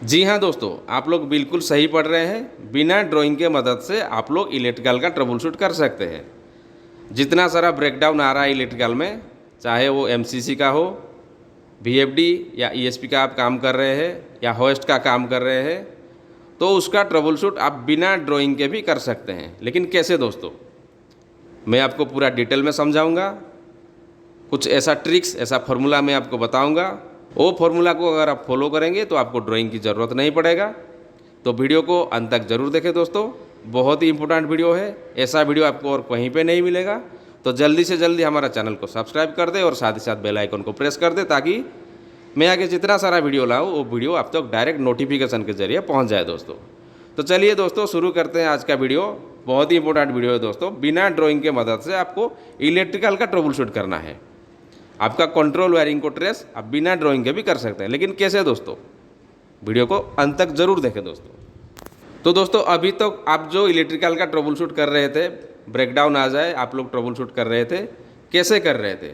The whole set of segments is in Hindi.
जी हाँ दोस्तों, आप लोग बिल्कुल सही पढ़ रहे हैं। बिना ड्राइंग के मदद से आप लोग इलेक्ट्रिकल का ट्रबल शूट कर सकते हैं। जितना सारा ब्रेकडाउन आ रहा है इलेक्ट्रिकल में, चाहे वो एमसीसी का हो, वीएफडी या ईएसपी का आप काम कर रहे हैं या होस्ट का काम कर रहे हैं, तो उसका ट्रबल शूट आप बिना ड्राइंग के भी कर सकते हैं। लेकिन कैसे दोस्तों, मैं आपको पूरा डिटेल में समझाऊंगा। कुछ ऐसा ट्रिक्स, ऐसा फार्मूला मैं आपको बताऊंगा। वो फार्मूला को अगर आप फॉलो करेंगे तो आपको ड्राइंग की ज़रूरत नहीं पड़ेगा। तो वीडियो को अंत तक ज़रूर देखें दोस्तों, बहुत ही इंपॉर्टेंट वीडियो है। ऐसा वीडियो आपको और कहीं पे नहीं मिलेगा। तो जल्दी से जल्दी हमारा चैनल को सब्सक्राइब कर दे और साथ ही साथ बेल आइकन को प्रेस कर दे, ताकि मैं आगे जितना सारा वीडियो लाऊँ वो वीडियो आप तक डायरेक्ट नोटिफिकेशन के जरिए पहुँच जाए दोस्तों। तो चलिए दोस्तों, शुरू करते हैं आज का वीडियो। बहुत ही इंपॉर्टेंट वीडियो है दोस्तों। बिना ड्राइंग के मदद से आपको इलेक्ट्रिकल का ट्रबल शूट करना है। आपका कंट्रोल वायरिंग को ट्रेस आप बिना ड्राइंग के भी कर सकते हैं। लेकिन कैसे दोस्तों, वीडियो को अंत तक जरूर देखें दोस्तों। तो दोस्तों, अभी तक आप जो इलेक्ट्रिकल का ट्रबल शूट कर रहे थे, ब्रेकडाउन आ जाए, आप लोग ट्रबल शूट कर रहे थे। कैसे कर रहे थे?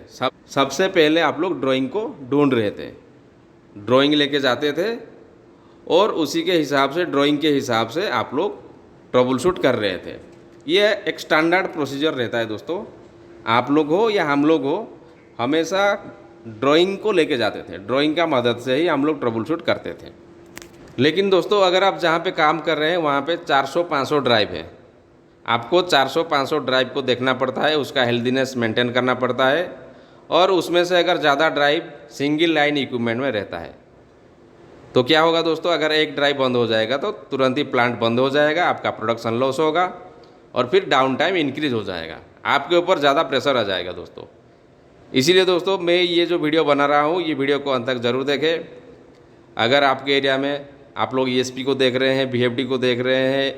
सबसे पहले आप लोग ड्राइंग को ढूंढ रहे थे, ड्राइंग लेके जाते थे और उसी के हिसाब से, ड्राइंग के हिसाब से आप लोग ट्रबल शूट कर रहे थे। ये एक स्टैंडर्ड प्रोसीजर रहता है दोस्तों। आप लोग हो या हम लोग हो, हमेशा ड्राइंग को लेके जाते थे। ड्राइंग का मदद से ही हम लोग ट्रबल शूट करते थे। लेकिन दोस्तों, अगर आप जहाँ पे काम कर रहे हैं वहाँ पे 400-500 ड्राइव है। आपको 400-500 ड्राइव को देखना पड़ता है, उसका हेल्दीनेस मेंटेन करना पड़ता है। और उसमें से अगर ज़्यादा ड्राइव सिंगल लाइन इक्विपमेंट में रहता है तो क्या होगा दोस्तों, अगर एक ड्राइव बंद हो जाएगा तो तुरंत ही प्लांट बंद हो जाएगा, आपका प्रोडक्शन लॉस होगा और फिर डाउन टाइम इंक्रीज हो जाएगा, आपके ऊपर ज़्यादा प्रेशर आ जाएगा दोस्तों। इसीलिए दोस्तों, मैं ये जो वीडियो बना रहा हूँ, ये वीडियो को अंत तक ज़रूर देखें। अगर आपके एरिया में आप लोग ईएसपी को देख रहे हैं, वीएफडी को देख रहे हैं,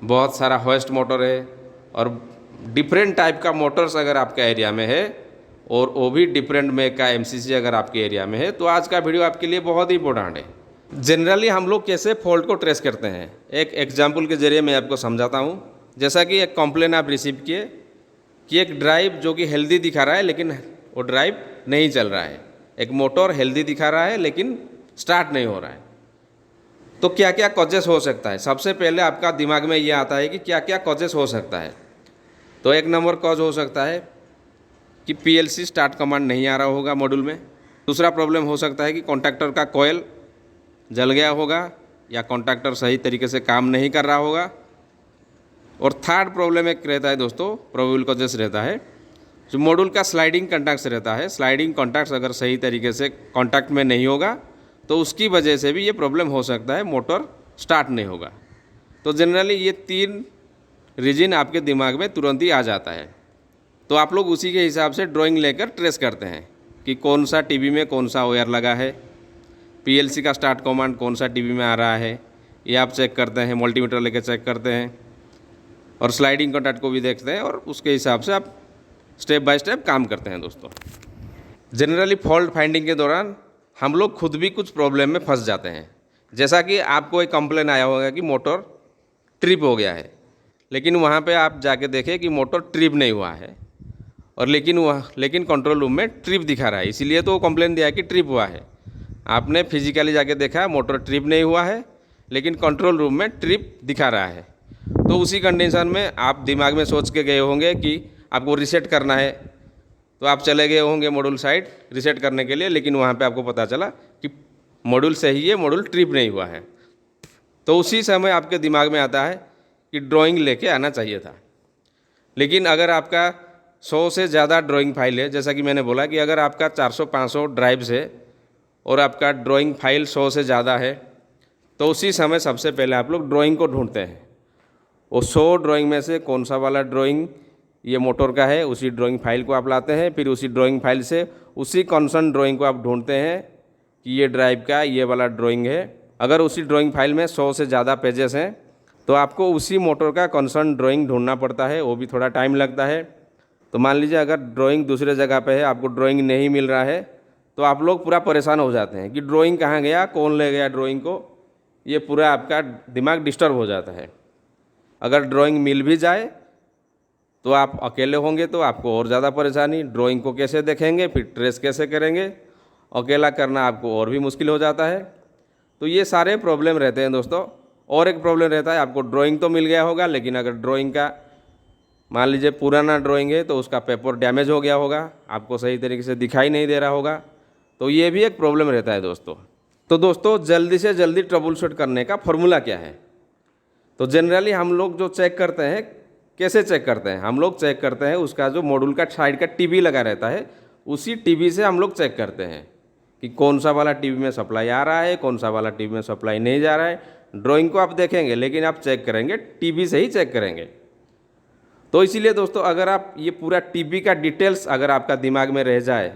बहुत सारा होस्ट मोटर है और डिफरेंट टाइप का मोटर्स अगर आपका एरिया में है, और वो भी डिफरेंट मेक का एमसीसी अगर आपके एरिया में है, तो आज का वीडियो आपके लिए बहुत ही इंपॉर्टेंट है। जनरली हम लोग कैसे फॉल्ट को ट्रेस करते हैं, एक एग्जाम्पल के जरिए मैं आपको समझाता हूँ। जैसा कि एक कंप्लेन आप रिसीव किए कि एक ड्राइव जो कि हेल्दी दिखा रहा है लेकिन वो ड्राइव नहीं चल रहा है। एक मोटर हेल्दी दिखा रहा है लेकिन स्टार्ट नहीं हो रहा है। तो क्या क्या कॉजेस हो सकता है? सबसे पहले आपका दिमाग में ये आता है कि क्या क्या कॉजेस हो सकता है। तो एक नंबर कॉज हो सकता है कि पीएलसी स्टार्ट कमांड नहीं आ रहा होगा मॉड्यूल में। दूसरा प्रॉब्लम हो सकता है कि कॉन्टैक्टर का कॉयल जल गया होगा या कॉन्टैक्टर सही तरीके से काम नहीं कर रहा होगा। और थर्ड प्रॉब्लम एक रहता है दोस्तों, प्रोबेबल कॉजेस रहता है, जो मॉड्यूल का स्लाइडिंग कॉन्टैक्ट्स रहता है। स्लाइडिंग कॉन्टैक्ट्स अगर सही तरीके से कॉन्टैक्ट में नहीं होगा तो उसकी वजह से भी ये प्रॉब्लम हो सकता है, मोटर स्टार्ट नहीं होगा। तो जनरली ये 3 रीजन आपके दिमाग में तुरंत ही आ जाता है। तो आप लोग उसी के हिसाब से ड्राइंग लेकर ट्रेस करते हैं कि कौन सा टीवी में कौन सा वायर लगा है, पीएलसी का स्टार्ट कमांड कौन सा टीवी में आ रहा है, ये आप चेक करते हैं, मल्टीमीटर लेकर चेक करते हैं और स्लाइडिंग कॉन्टैक्ट को भी देखते हैं और उसके हिसाब से आप स्टेप बाय स्टेप काम करते हैं दोस्तों। जनरली फॉल्ट फाइंडिंग के दौरान हम लोग खुद भी कुछ प्रॉब्लम में फंस जाते हैं। जैसा कि आपको एक कंप्लेन आया होगा कि मोटर ट्रिप हो गया है, लेकिन वहाँ पे आप जाके देखें कि मोटर ट्रिप नहीं हुआ है, और लेकिन कंट्रोल रूम में ट्रिप दिखा रहा है। इसीलिए तो वो कंप्लेन दिया है कि ट्रिप हुआ है। आपने फिजिकली जाके देखा, मोटर ट्रिप नहीं हुआ है लेकिन कंट्रोल रूम में ट्रिप दिखा रहा है। तो उसी कंडीशन में आप दिमाग में सोच के गए होंगे कि आपको रीसेट करना है, तो आप चले गए होंगे मॉड्यूल साइड रीसेट करने के लिए, लेकिन वहाँ पे आपको पता चला कि मॉड्यूल सही है, मॉड्यूल ट्रिप नहीं हुआ है। तो उसी समय आपके दिमाग में आता है कि ड्राइंग लेके आना चाहिए था। लेकिन अगर आपका 100 से ज़्यादा ड्राइंग फाइल है, जैसा कि मैंने बोला कि अगर आपका 400-500 ड्राइव्स है और आपका ड्राइंग फाइल 100 से ज़्यादा है, तो उसी समय सबसे पहले आप लोग ड्राइंग को ढूंढते हैं। वो 100 ड्राइंग में से कौन सा वाला ड्राइंग ये मोटर का है, उसी ड्राइंग फाइल को आप लाते हैं। फिर उसी ड्राइंग फाइल से उसी कॉन्सर्न ड्राइंग को आप ढूंढते हैं कि ये ड्राइव का ये वाला ड्राइंग है। अगर उसी ड्राइंग फाइल में 100 से ज़्यादा पेजेस हैं तो आपको उसी मोटर का कॉन्सर्न ड्राइंग ढूंढना पड़ता है, वो भी थोड़ा टाइम लगता है। तो मान लीजिए अगर ड्राइंग दूसरे जगह पे है, आपको ड्राइंग नहीं मिल रहा है, तो आप लोग पूरा परेशान हो जाते हैं कि ड्राइंग कहाँ गया, कौन ले गया ड्राइंग को। ये पूरा आपका दिमाग डिस्टर्ब हो जाता है। अगर ड्राइंग मिल भी जाए तो आप अकेले होंगे तो आपको और ज़्यादा परेशानी, ड्राइंग को कैसे देखेंगे, फिर ट्रेस कैसे करेंगे, अकेला करना आपको और भी मुश्किल हो जाता है। तो ये सारे प्रॉब्लम रहते हैं दोस्तों। और एक प्रॉब्लम रहता है, आपको ड्राइंग तो मिल गया होगा, लेकिन अगर ड्राइंग का मान लीजिए पुराना ड्राइंग है तो उसका पेपर डैमेज हो गया होगा, आपको सही तरीके से दिखाई नहीं दे रहा होगा, तो ये भी एक प्रॉब्लम रहता है दोस्तों। तो दोस्तों जल्दी से जल्दी ट्रबल शूट करने का फॉर्मूला क्या है? तो जनरली हम लोग जो चेक करते हैं, कैसे चेक करते हैं? हम लोग चेक करते हैं उसका जो मॉड्यूल का साइड का टीवी लगा रहता है, उसी टीवी से हम लोग चेक करते हैं कि कौन सा वाला टीवी में सप्लाई आ रहा है, कौन सा वाला टीवी में सप्लाई नहीं जा रहा है। ड्राइंग को आप देखेंगे, लेकिन आप चेक करेंगे टीवी से ही चेक करेंगे। तो इसीलिए दोस्तों अगर आप ये पूरा टीवी का डिटेल्स अगर आपका दिमाग में रह जाए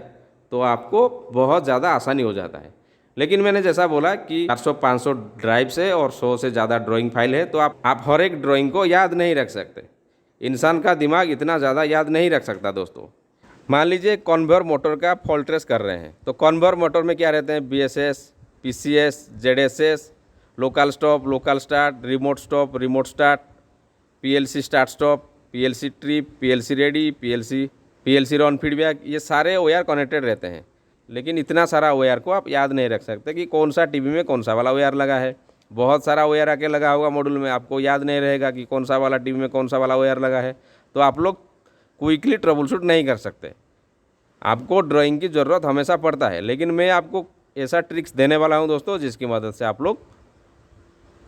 तो आपको बहुत ज़्यादा आसानी हो जाता है। लेकिन मैंने जैसा बोला कि 400-500 ड्राइव से और 100 से ज़्यादा ड्राइंग फाइल है, तो आप हर एक ड्राइंग को याद नहीं रख सकते। इंसान का दिमाग इतना ज़्यादा याद नहीं रख सकता दोस्तों। मान लीजिए कन्वेयर मोटर का फॉल्ट ट्रेस कर रहे हैं, तो कन्वेयर मोटर में क्या रहते हैं? BSS, PCS, ZSS, local stop, local start, remote stop, remote start, PLC start stop, PLC trip, PLC ready, PLC run feedback, ये सारे OR कनेक्टेड रहते हैं। लेकिन इतना सारा OR को आप याद नहीं रख सकते कि कौन सा टीवी में कौन सा वाला OR लगा है। बहुत सारा OR आके लगा होगा मॉड्यूल में, आपको याद नहीं रहेगा कि कौन सा वाला टीवी में कौन सा वाला OR लगा है, तो आप लोग क्विकली ट्रबल शूट नहीं कर सकते। आपको ड्राइंग की ज़रूरत हमेशा पड़ता है, लेकिन मैं आपको ऐसा ट्रिक्स देने वाला हूं दोस्तों जिसकी मदद से आप लोग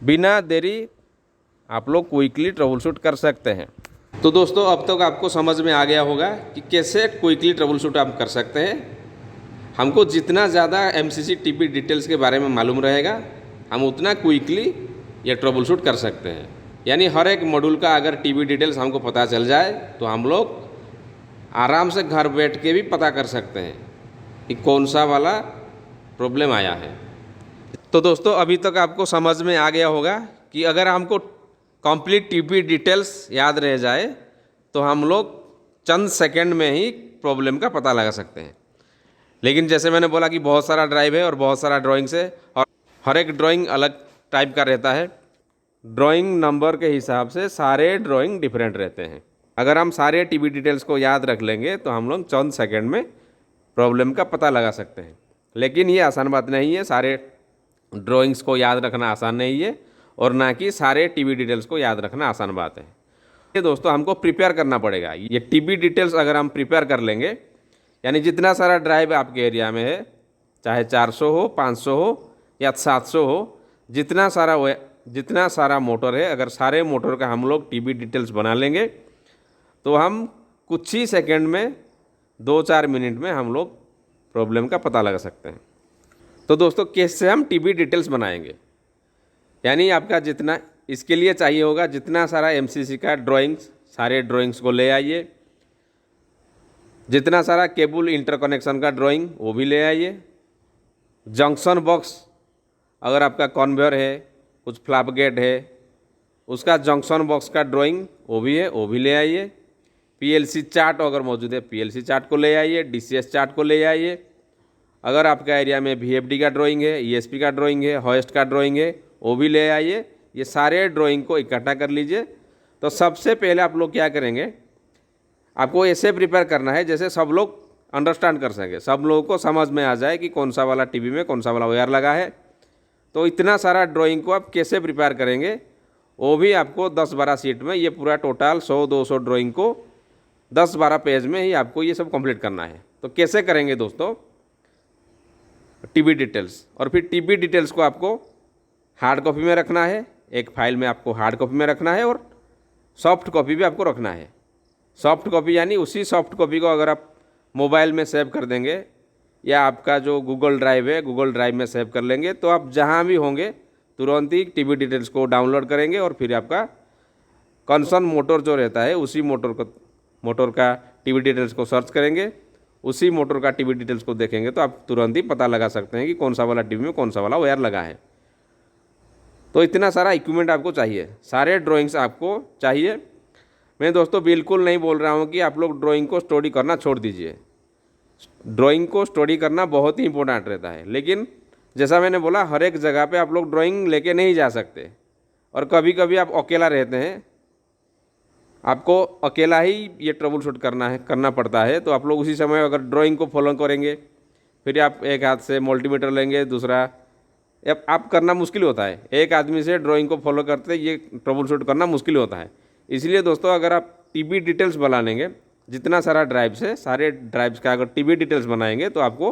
बिना देरी आप लोग क्विकली ट्रबल शूट कर सकते हैं। तो दोस्तों अब तक आपको समझ में आ गया होगा कि कैसे क्विकली ट्रबल शूट आप कर सकते हैं। हमको जितना ज़्यादा MCC टीपी डिटेल्स के बारे में मालूम रहेगा, हम उतना क्विकली ये ट्रबल शूट कर सकते हैं। यानी हर एक मॉड्यूल का अगर टीवी डिटेल्स हमको पता चल जाए तो हम लोग आराम से घर बैठ के भी पता कर सकते हैं कि कौन सा वाला प्रॉब्लम आया है। तो दोस्तों अभी तक आपको समझ में आ गया होगा कि अगर हमको कंप्लीट टीवी डिटेल्स याद रह जाए तो हम लोग चंद सेकंड में ही प्रॉब्लम का पता लगा सकते हैं। लेकिन जैसे मैंने बोला कि बहुत सारा ड्राइव है और बहुत सारा ड्राइंग्स है, और हर एक ड्राइंग अलग टाइप का रहता है। ड्राइंग नंबर के हिसाब से सारे ड्राइंग डिफरेंट रहते हैं। अगर हम सारे टीवी डिटेल्स को याद रख लेंगे तो हम लोग चंद सेकंड में प्रॉब्लम का पता लगा सकते हैं। लेकिन ये आसान बात नहीं है, सारे ड्राइंग्स को याद रखना आसान नहीं है, और ना कि सारे टीवी डिटेल्स को याद रखना आसान बात है। ये दोस्तों हमको प्रिपेयर करना पड़ेगा। ये टीवी डिटेल्स अगर हम प्रिपेयर कर लेंगे, यानी जितना सारा ड्राइव आपके एरिया में है, चाहे 400 हो, 500 हो या 700 हो, जितना सारा मोटर है, अगर सारे मोटर का हम लोग टीवी डिटेल्स बना लेंगे तो हम कुछ ही सेकंड में 2-4 मिनट में हम लोग प्रॉब्लम का पता लगा सकते हैं। तो दोस्तों कैसे हम टीवी डिटेल्स बनाएंगे? यानी आपका जितना इसके लिए चाहिए होगा, जितना सारा MCC का ड्राइंग्स, सारे ड्राइंग्स को ले आइए। जितना सारा केबल इंटरकनेक्शन का ड्राइंग वो भी ले आइए। जंक्शन बॉक्स, अगर आपका कन्वेयर है, कुछ फ्लैप गेट है, उसका जंक्शन बॉक्स का ड्राइंग वो भी है, वो भी ले आइए। PLC चार्ट अगर मौजूद है, PLC चार्ट को ले आइए। DCS चार्ट को ले आइए। अगर आपका एरिया में VFD का ड्राइंग है, ESP का ड्राइंग है, होस्ट का ड्राइंग है, वो भी ले आइए। ये सारे ड्राइंग को इकट्ठा कर लीजिए। तो सबसे पहले आप लोग क्या करेंगे, आपको ऐसे प्रिपेयर करना है जैसे सब लोग अंडरस्टैंड कर सके, सब लोगों को समझ में आ जाए कि कौन सा वाला टीवी में कौन सा वाला OR लगा है। तो इतना सारा ड्राइंग को आप कैसे प्रिपेयर करेंगे, वो भी आपको 10-12 शीट में, ये पूरा टोटल 100-200 ड्राइंग को 10-12 पेज में ही आपको ये सब कंप्लीट करना है। तो कैसे करेंगे दोस्तों? टीवी डिटेल्स, और फिर टीवी डिटेल्स को आपको हार्ड कॉपी में रखना है, एक फाइल में आपको हार्ड कॉपी में रखना है, और सॉफ्ट कॉपी भी आपको रखना है। सॉफ्ट कॉपी यानी उसी सॉफ्ट कॉपी को अगर आप मोबाइल में सेव कर देंगे, या आपका जो गूगल ड्राइव है, गूगल ड्राइव में सेव कर लेंगे, तो आप जहाँ भी होंगे तुरंत ही टीवी डिटेल्स को डाउनलोड करेंगे, और फिर आपका कंसर्न मोटर जो रहता है उसी मोटर का टीवी डिटेल्स को सर्च करेंगे, उसी मोटर का टीवी डिटेल्स को देखेंगे, तो आप तुरंत ही पता लगा सकते हैं कि कौन सा वाला टीवी में कौन सा वाला OR लगा है। तो इतना सारा इक्विपमेंट आपको चाहिए, सारे ड्राइंग्स आपको चाहिए। मैं दोस्तों बिल्कुल नहीं बोल रहा हूँ कि आप लोग ड्राइंग को स्टडी करना छोड़ दीजिए। ड्राइंग को स्टडी करना बहुत ही इंपॉर्टेंट रहता है, लेकिन जैसा मैंने बोला हर एक जगह पे आप लोग ड्राइंग लेके नहीं जा सकते, और कभी कभी आप अकेला रहते हैं, आपको अकेला ही ये ट्रबल शूट करना पड़ता है। तो आप लोग उसी समय अगर ड्राइंग को फॉलो करेंगे, फिर आप एक हाथ से मल्टीमीटर लेंगे, दूसरा अब आप करना मुश्किल होता है, एक आदमी से ड्राइंग को फॉलो करते ये ट्रबल शूट करना मुश्किल होता है। इसलिए दोस्तों अगर आप टीबी डिटेल्स बना लेंगे, जितना सारा ड्राइव्स है सारे ड्राइव्स का अगर टीबी डिटेल्स बनाएंगे तो आपको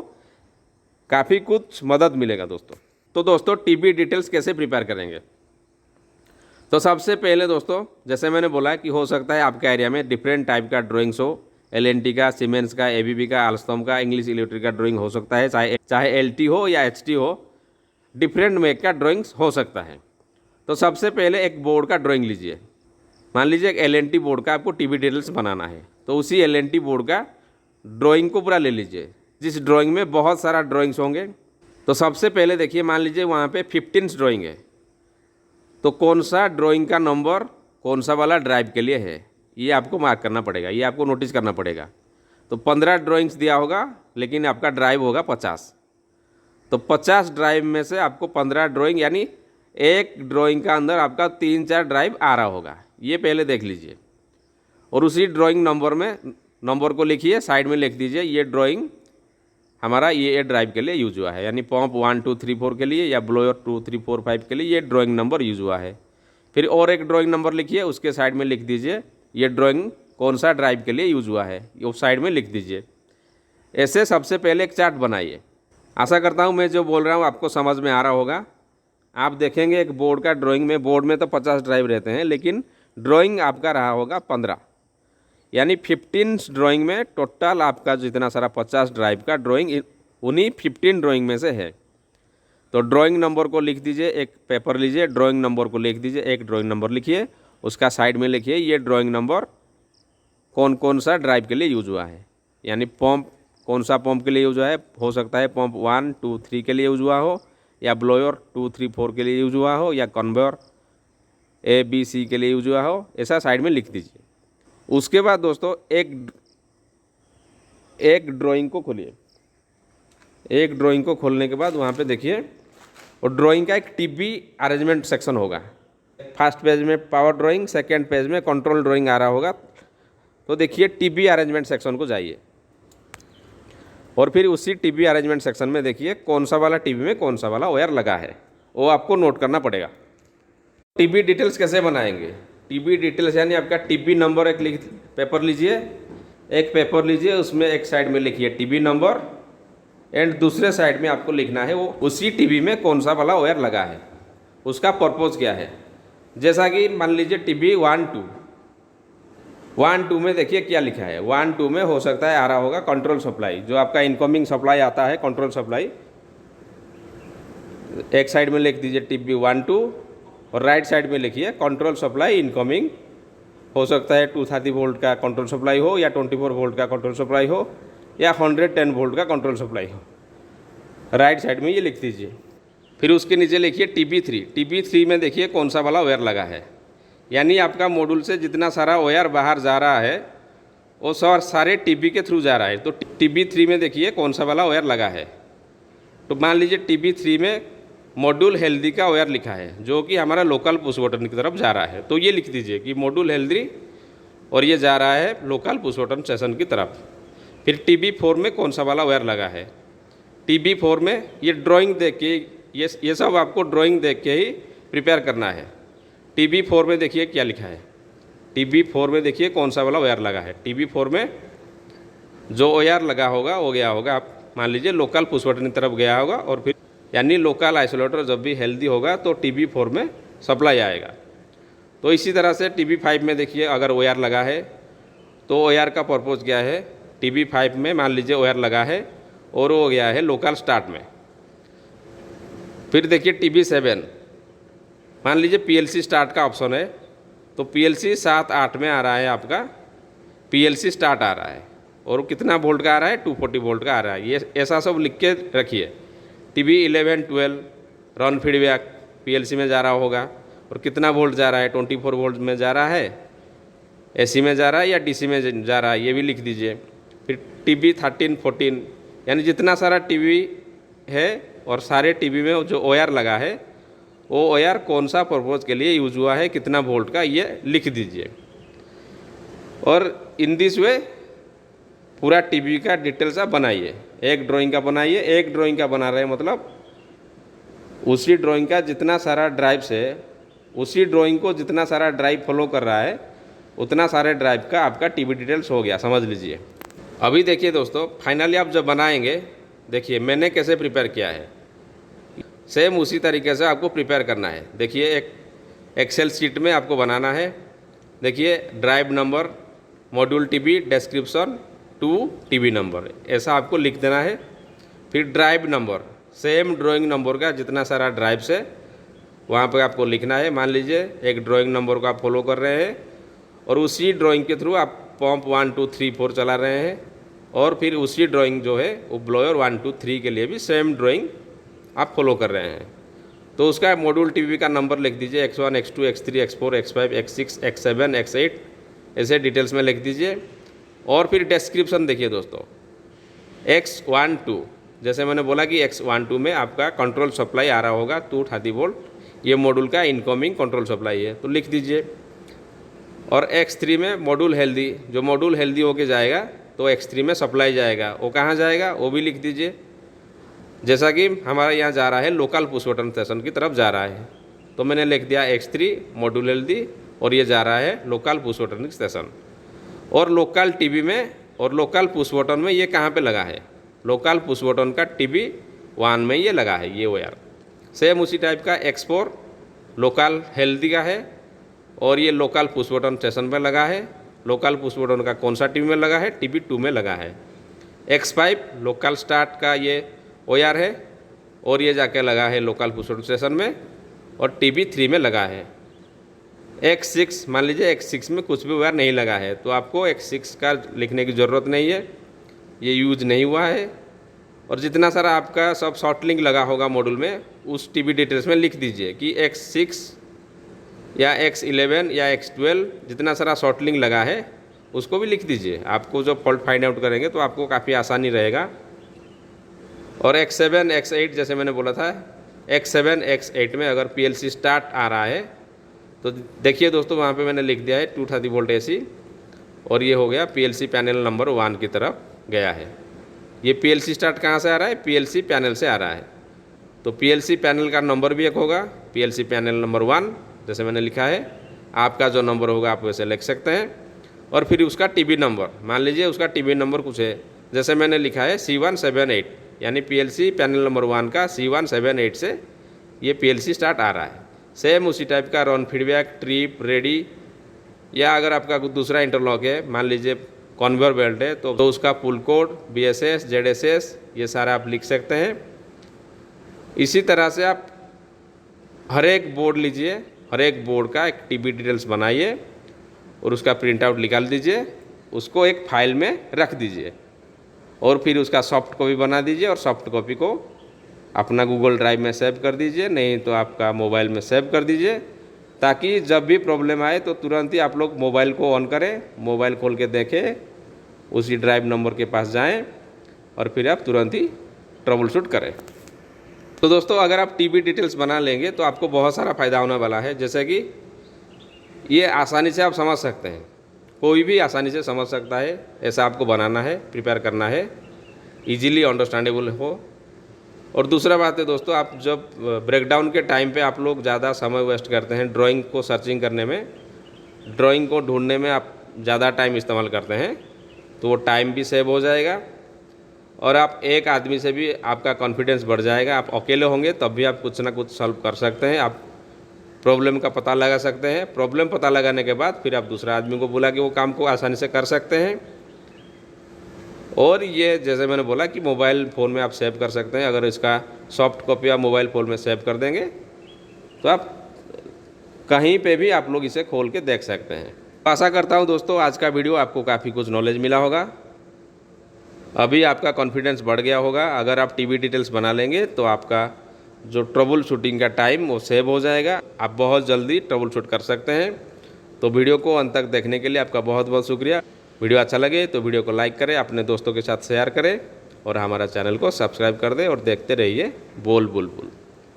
काफ़ी कुछ मदद मिलेगा दोस्तों। तो दोस्तों टीबी डिटेल्स कैसे प्रिपेयर करेंगे, तो सबसे पहले दोस्तों जैसे मैंने बोला कि हो सकता है आपके एरिया में डिफरेंट टाइप का ड्राइंग्स हो, एलएनटी का, सीमेंस का, एबीबी का, आलस्टॉम का, इंग्लिश इलेक्ट्रिक का ड्राइंग हो सकता है, चाहे एलटी हो या एचटी हो, डिफरेंट मेक का ड्राइंग्स हो सकता है। तो सबसे पहले एक बोर्ड का ड्राइंग लीजिए। मान लीजिए एक एलएनटी बोर्ड का आपको टीबी डिटेल्स बनाना है, तो उसी एलएनटी बोर्ड का ड्राइंग को पूरा ले लीजिए, जिस ड्राइंग में बहुत सारा ड्राइंग्स होंगे। तो सबसे पहले देखिए, मान लीजिए वहाँ पे 15 ड्राइंग है, तो कौन सा ड्राइंग का नंबर कौन सा वाला ड्राइव के लिए है ये आपको मार्क करना पड़ेगा, ये आपको नोटिस करना पड़ेगा। तो 15 ड्राइंग्स दिया होगा लेकिन आपका ड्राइव होगा 50, तो 50 ड्राइव में से आपको 15 ड्राइंग, यानी एक ड्राइंग का अंदर आपका 3-4 ड्राइव आ रहा होगा, ये पहले देख लीजिए। और उसी ड्राइंग नंबर में नंबर को लिखिए, साइड में लिख दीजिए ये ड्राइंग हमारा ये ड्राइव के लिए यूज हुआ है, यानी पंप 1 2 3 4 के लिए या ब्लोअर 2 3 4 5 के लिए ये ड्राइंग नंबर यूज हुआ है। फिर और एक ड्राइंग नंबर लिखिए, उसके साइड में लिख दीजिए ये ड्राइंग कौन सा ड्राइव के लिए यूज हुआ है, ये साइड में लिख दीजिए। ऐसे सबसे पहले एक चार्ट बनाइए। आशा करता हूँ मैं जो बोल रहा हूँ आपको समझ में आ रहा होगा। आप देखेंगे एक बोर्ड का ड्राइंग में, बोर्ड में तो 50 ड्राइव रहते हैं लेकिन ड्राइंग आपका रहा होगा 15, यानी 15 ड्राइंग में टोटल आपका जितना सारा 50 ड्राइव का ड्राइंग उन्हीं 15 ड्राइंग में से है। तो ड्राइंग नंबर को लिख दीजिए, एक पेपर लीजिए, ड्राइंग नंबर को लिख दीजिए, एक ड्राइंग नंबर लिखिए, उसका साइड में लिखिए ये ड्राइंग नंबर कौन कौन सा ड्राइव के लिए यूज हुआ है, यानी पंप कौन सा पंप के लिए यूज हुआ है, हो सकता है पंप 1 2 3 के लिए यूज हुआ हो, या ब्लोअर 2 3 4 के लिए यूज हुआ हो, या कन्वेयर ABC के लिए यूज हुआ हो, ऐसा साइड में लिख दीजिए। उसके बाद दोस्तों एक ड्राइंग को खोलिए। एक ड्राइंग को खोलने के बाद वहाँ पे देखिए, और ड्राइंग का एक टीबी अरेंजमेंट सेक्शन होगा। फर्स्ट पेज में पावर ड्राइंग, सेकेंड पेज में कंट्रोल ड्राइंग आ रहा होगा। तो देखिए टीबी अरेंजमेंट सेक्शन को जाइए, और फिर उसी टीबी अरेंजमेंट सेक्शन में देखिए कौन सा वाला टीबी में कौन सा वाला वायर लगा है, वो आपको नोट करना पड़ेगा। टीबी डिटेल्स कैसे बनाएंगे, टीबी डिटेल्स यानी आपका टीबी नंबर एक पेपर लीजिए, एक पेपर लीजिए, उसमें एक साइड में लिखिए टीबी नंबर, एंड दूसरे साइड में आपको लिखना है वो उसी टीबी में कौन सा वाला वायर लगा है, उसका पर्पज़ क्या है। जैसा कि मान लीजिए टीबी 1 2 में देखिए क्या लिखा है। 1 2 में हो सकता है आ रहा होगा कंट्रोल सप्लाई, जो आपका इनकमिंग सप्लाई आता है कंट्रोल सप्लाई, एक साइड में लिख दीजिए टीबी 1 2, और राइट साइड में लिखिए कंट्रोल सप्लाई इनकमिंग। हो सकता है 230 वोल्ट का कंट्रोल सप्लाई हो, या 24 वोल्ट का कंट्रोल सप्लाई हो, या 110 वोल्ट का कंट्रोल सप्लाई हो, राइट साइड में ये लिख दीजिए। फिर उसके नीचे लिखिए टीबी 3 में देखिए कौन सा वाला वायर लगा है, यानी आपका मॉड्यूल से जितना सारा वायर बाहर जा रहा है वो सारे टीबी के थ्रू जा रहा है। तो टीबी 3 में देखिए कौन सा वाला वायर लगा है। तो मान लीजिए टीबी 3 में मॉड्यूल हेल्दी का वायर लिखा है, जो कि हमारा लोकल पुश बटन की तरफ जा रहा है। तो ये लिख दीजिए कि मॉड्यूल हेल्दी और ये जा रहा है लोकल पुश बटन सेशन की तरफ। फिर टीबी 4 में कौन सा वाला वायर लगा है, टीबी 4 में ये ड्राइंग देख के ये सब आपको ड्राइंग देख के ही प्रिपेयर करना है। टीबी 4 में देखिए क्या लिखा है, टीबी 4 में देखिए कौन सा वाला वायर लगा है। टीबी 4 में जो वायर लगा होगा वो गया होगा, आप मान लीजिए लोकल पुश बटन की तरफ गया होगा, और फिर यानी लोकल आइसोलेटर जब भी हेल्दी होगा तो टीबी 4 में सप्लाई आएगा। तो इसी तरह से टीबी 5 में देखिए अगर वायर लगा है तो वायर का पर्पज़ क्या है। टीबी 5 में मान लीजिए वायर लगा है और वो गया है लोकल स्टार्ट में। फिर देखिए टीबी 7, मान लीजिए पीएलसी स्टार्ट का ऑप्शन है, तो पीएलसी 7 8 में आ रहा है, आपका पीएलसी स्टार्ट आ रहा है, और कितना वोल्ट का आ रहा है, 240 वोल्ट का आ रहा है। ये ऐसा सब लिख के रखिए। टीबी 11 12 रन फीडबैक पीएलसी में जा रहा होगा, और कितना वोल्ट जा रहा है, 24 वोल्ट में जा रहा है, एसी में जा रहा है या डीसी में जा रहा है, ये भी लिख दीजिए। फिर टीबी 13 14, यानी जितना सारा टीबी है और सारे टीबी में जो वायर लगा है वो वायर कौन सा पर्पज़ के लिए यूज हुआ है, कितना वोल्ट का, ये लिख दीजिए। और इन दिस वे पूरा टीबी का डिटेल्स आप बनाइए। एक ड्राइंग का बनाइए, एक ड्राइंग का बना रहे हैं मतलब उसी ड्राइंग का जितना सारा ड्राइव से, उसी ड्राइंग को जितना सारा ड्राइव फॉलो कर रहा है उतना सारे ड्राइव का आपका टीबी डिटेल्स हो गया, समझ लीजिए। अभी देखिए दोस्तों, फाइनली आप जब बनाएंगे, देखिए मैंने कैसे प्रिपेयर किया है, सेम उसी तरीके से आपको प्रिपेयर करना है। देखिए एक एक्सेल शीट में आपको बनाना है। देखिए drive number, module TB, description to TB number, ऐसा आपको लिख देना है। फिर drive number, same drawing number का जितना सारा ड्राइव से वहाँ पे आपको लिखना है। मान लीजिए एक ड्राइंग नंबर को आप फॉलो कर रहे हैं और उसी ड्राइंग के थ्रू आप पंप 1 2 3 4 चला रहे हैं, और फिर उसी ड्राइंग जो है वो ब्लोअर 1 2 3 के लिए भी सेम ड्राइंग आप फॉलो कर रहे हैं। तो उसका मॉड्यूल टीबी का नंबर लिख दीजिए, X1 X2 X3 X4 X5 X6 X7 X8, ऐसे डिटेल्स में लिख दीजिए। और फिर डिस्क्रिप्शन देखिए दोस्तों, X12, जैसे मैंने बोला कि X12 में आपका कंट्रोल सप्लाई आ रहा होगा 230 वोल्ट, ये मॉड्यूल का इनकमिंग कंट्रोल सप्लाई है, तो लिख दीजिए। और X3 में मॉड्यूल हेल्दी, जो मॉड्यूल हेल्दी होके जाएगा तो X3 में सप्लाई जाएगा, वो कहाँ जाएगा वो भी लिख दीजिए। जैसा कि हमारा यहाँ जा रहा है लोकल पुश बटन स्टेशन की तरफ जा रहा है, तो मैंने लिख दिया X3 मॉड्यूल हेल्दी, और ये जा रहा है लोकल पुश बटन स्टेशन। और लोकल टीबी में और लोकल पुश बटन में ये कहाँ पे लगा है, लोकल पुश बटन का टीबी 1 में ये लगा है, ये वो यार सेम उसी टाइप का X4 लोकल हेल्दी का है, और ये लोकल पुश बटन स्टेशन पे लगा है। लोकल पुश बटन का कौन सा टीबी में लगा है, टीबी 2 में लगा है। X5 लोकल स्टार्ट का ये OR है, और ये जाके लगा है लोकल पुश बटन स्टेशन में, और टीबी 3 में लगा है। X6, मान लीजिए X6 में कुछ भी OR नहीं लगा है, तो आपको X6 का लिखने की ज़रूरत नहीं है, ये यूज नहीं हुआ है। और जितना सारा आपका सब शॉर्ट लिंक लगा होगा मॉड्यूल में, उस टीबी डिटेल्स में लिख दीजिए कि X6 या X11 या X12 जितना सारा शॉर्ट लिंक लगा है उसको भी लिख दीजिए। आपको जो फॉल्ट फाइंड आउट करेंगे तो आपको काफ़ी आसानी रहेगा। और X7 X8 जैसे मैंने बोला था, X7 X8 में अगर PLC स्टार्ट आ रहा है तो देखिए दोस्तों, वहाँ पे मैंने लिख दिया है 230 वोल्ट AC, और ये हो गया PLC पैनल नंबर 1 की तरफ गया है। ये PLC स्टार्ट कहाँ से आ रहा है, PLC पैनल से आ रहा है, तो PLC पैनल का नंबर भी एक होगा, PLC पैनल नंबर 1 जैसे मैंने लिखा है। आपका जो नंबर होगा आप वैसे लिख सकते हैं। और फिर उसका टीबी नंबर, मान लीजिए उसका टीबी नंबर कुछ है, जैसे मैंने लिखा है C178, यानी PLC पैनल नंबर 1 का C178 से ये PLC स्टार्ट आ रहा है। सेम उसी टाइप का रन फीडबैक, ट्रिप, रेडी, या अगर आपका कुछ दूसरा इंटरलॉक है, मान लीजिए कन्वेयर बेल्ट है, तो उसका पुल कोड, BSS, ZSS, ये सारा आप लिख सकते हैं। इसी तरह से आप हर एक बोर्ड लीजिए, हर एक बोर्ड का एक टीबी डिटेल्स बनाइए और उसका प्रिंट आउट निकाल दीजिए, उसको एक फाइल में रख दीजिए, और फिर उसका सॉफ्ट कॉपी बना दीजिए, और सॉफ्ट कॉपी को अपना गूगल ड्राइव में सेव कर दीजिए, नहीं तो आपका मोबाइल में सेव कर दीजिए, ताकि जब भी प्रॉब्लम आए तो तुरंत ही आप लोग मोबाइल को ऑन करें, मोबाइल खोल के देखें, उसी ड्राइव नंबर के पास जाएं, और फिर आप तुरंत ही ट्रबल शूट करें। तो दोस्तों, अगर आप टीबी डिटेल्स बना लेंगे तो आपको बहुत सारा फ़ायदा होने वाला है। जैसे कि ये आसानी से आप समझ सकते हैं, कोई भी आसानी से समझ सकता है, ऐसा आपको बनाना है, प्रिपेयर करना है, ईजिली अंडरस्टैंडेबल हो। और दूसरा बात है दोस्तों, आप जब ब्रेकडाउन के टाइम पे आप लोग ज़्यादा समय वेस्ट करते हैं ड्राइंग को सर्चिंग करने में, ड्राइंग को ढूंढने में आप ज़्यादा टाइम इस्तेमाल करते हैं, तो वो टाइम भी सेव हो जाएगा, और आप एक आदमी से भी आपका कॉन्फिडेंस बढ़ जाएगा। आप अकेले होंगे तब भी आप कुछ ना कुछ सॉल्व कर सकते हैं, आप प्रॉब्लम का पता लगा सकते हैं। प्रॉब्लम पता लगाने के बाद फिर आप दूसरा आदमी को बुला के वो काम को आसानी से कर सकते हैं। और ये जैसे मैंने बोला कि मोबाइल फ़ोन में आप सेव कर सकते हैं। अगर इसका सॉफ्ट कॉपी आप मोबाइल फ़ोन में सेव कर देंगे तो आप कहीं पे भी आप लोग इसे खोल के देख सकते हैं। आशा करता हूँ दोस्तों आज का वीडियो आपको काफ़ी कुछ नॉलेज मिला होगा, अभी आपका कॉन्फिडेंस बढ़ गया होगा। अगर आप टीबी डिटेल्स बना लेंगे तो आपका जो ट्रबल शूटिंग का टाइम वो सेव हो जाएगा, आप बहुत जल्दी ट्रबल शूट कर सकते हैं। तो वीडियो को अंत तक देखने के लिए आपका बहुत बहुत शुक्रिया। वीडियो अच्छा लगे तो वीडियो को लाइक करें, अपने दोस्तों के साथ शेयर करें, और हमारा चैनल को सब्सक्राइब कर दें, और देखते रहिए बोल बुलबुल।